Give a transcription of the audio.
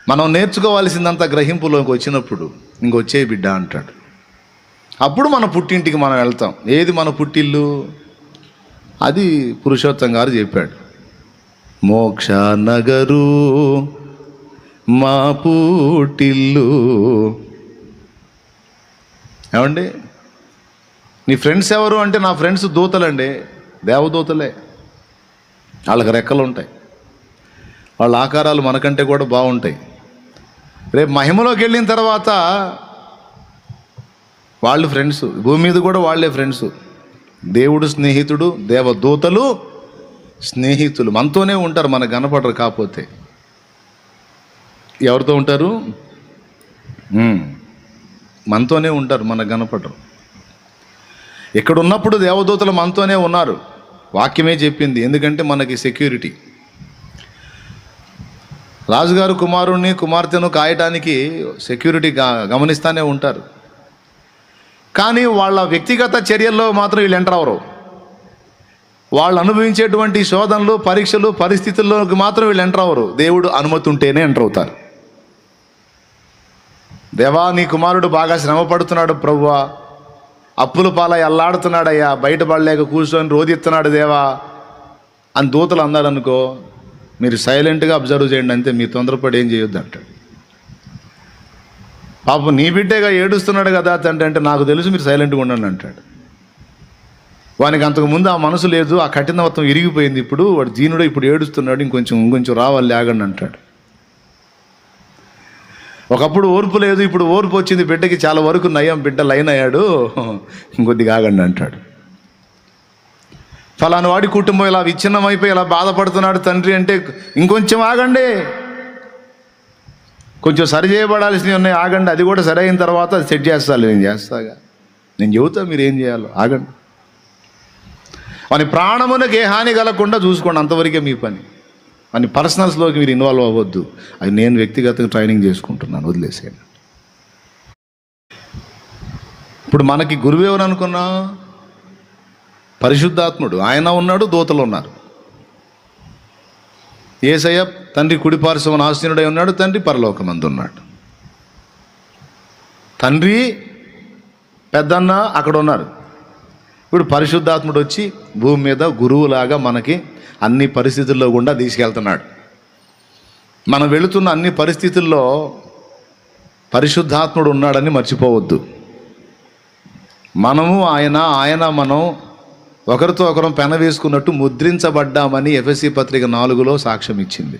మనం నేర్చుకోవాల్సిందంతా గ్రహింపులోకి వచ్చినప్పుడు ఇంకొచ్చే బిడ్డ అంటాడు. అప్పుడు మన పుట్టింటికి మనం వెళ్తాం. ఏది మన పుట్టిల్లు? అది పురుషోత్తం గారు చెప్పాడు. మోక్ష నగరు మా పుట్టిల్లు. ఏమండి, నీ ఫ్రెండ్స్ ఎవరు అంటే, నా ఫ్రెండ్స్ దూతలండి, దేవదూతలే. వాళ్ళకి రెక్కలు ఉంటాయి, వాళ్ళ ఆకారాలు మనకంటే కూడా బాగుంటాయి. రేపు మహిమలోకి వెళ్ళిన తర్వాత వాళ్ళు ఫ్రెండ్స్, భూమి మీద కూడా వాళ్ళే ఫ్రెండ్స్. దేవుడు స్నేహితుడు, దేవదూతలు స్నేహితులు. మనతోనే ఉంటారు, మనకు కనపడరు. కాకపోతే ఎవరితో ఉంటారు? మనతోనే ఉంటారు, మనకు కనపడరు. ఇక్కడ ఉన్నప్పుడు దేవదూతలు మనతోనే ఉన్నారు, వాక్యమే చెప్పింది. ఎందుకంటే మనకి సెక్యూరిటీ. రాజుగారు కుమారుణ్ణి కుమార్తెను కాయటానికి సెక్యూరిటీ గమనిస్తూనే ఉంటారు. కానీ వాళ్ళ వ్యక్తిగత చర్యల్లో మాత్రం వీళ్ళు ఎంటర్ అవరు. వాళ్ళు అనుభవించేటువంటి శోధనలు, పరీక్షలు, పరిస్థితుల్లోకి మాత్రం వీళ్ళు ఎంటర్ అవరు. దేవుడు అనుమతి ఉంటేనే ఎంటర్ అవుతారు. దేవా, నీ కుమారుడు బాగా శ్రమ పడుతున్నాడు ప్రభువా, అప్పుల పాలై అల్లాడుతున్నాడయ్యా, బయటపడలేక కూర్చొని రోదిస్తున్నాడు దేవా అని దూతలు అన్నాడు అనుకో, మీరు సైలెంట్గా అబ్జర్వ్ చేయండి అంతే, మీ తొందరపడి ఏం చేయొద్దు అంటాడు. పాపం నీ బిడ్డగా ఏడుస్తున్నాడు కదా తండ్రి అంటే, నాకు తెలుసు, మీరు సైలెంట్గా ఉండండి అంటాడు. వానికి అంతకుముందు ఆ మనసు లేదు, ఆ కఠినత్వం ఇరిగిపోయింది. ఇప్పుడు వాడు దీనుడు, ఇప్పుడు ఏడుస్తున్నాడు, ఇంకొంచెం రావాలి ఆగండి అంటాడు. ఒకప్పుడు ఓర్పు లేదు, ఇప్పుడు ఓర్పు వచ్చింది బిడ్డకి, చాలా వరకు నయం, బిడ్డ లైన్ అయ్యాడు, ఇంకొద్దిగా ఆగండి అంటాడు. ఫలానా వాడి కుటుంబం ఇలా విచ్ఛిన్నమైపోయి ఇలా బాధపడుతున్నాడు తండ్రి అంటే, ఇంకొంచెం ఆగండి, కొంచెం సరి చేయబడాల్సినవి ఉన్నాయి, ఆగండి, అది కూడా సరి అయిన తర్వాత అది సెట్ చేస్తాను, నేను చేస్తాగా, నేను చెబుతా మీరు ఏం చేయాలో, ఆగండి. వాని ప్రాణమునకు ఏ హాని కలగకుండా చూసుకోండి, అంతవరకే మీ పని. వాని పర్సనల్స్లోకి మీరు ఇన్వాల్వ్ అవ్వద్దు. అది నేను వ్యక్తిగతంగా ట్రైనింగ్ చేసుకుంటున్నాను, వదిలేసేయండి. ఇప్పుడు మనకి గురువు ఎవరు అనుకున్నా? పరిశుద్ధాత్ముడు. ఆయన ఉన్నాడు, దూతలు ఉన్నారు. యేసయ్య తండ్రి కుడిపార్శ్వన ఆసీనుడై ఉన్నాడు, తండ్రి పరలోకమందు ఉన్నాడు. తండ్రి పెద్దన్న అక్కడ ఉన్నారు. ఇప్పుడు పరిశుద్ధాత్ముడు వచ్చి భూమి మీద గురువులాగా మనకి అన్ని పరిస్థితుల్లో గుండా తీసుకెళ్తున్నాడు. మనం వెళుతున్న అన్ని పరిస్థితుల్లో పరిశుద్ధాత్ముడు ఉన్నాడని మర్చిపోవద్దు. మనము ఆయన మనం ఒకరితో ఒకరం పెన వేసుకున్నట్టు ముద్రించబడ్డామని ఎఫెసీ పత్రిక 4లో సాక్ష్యం ఇచ్చింది.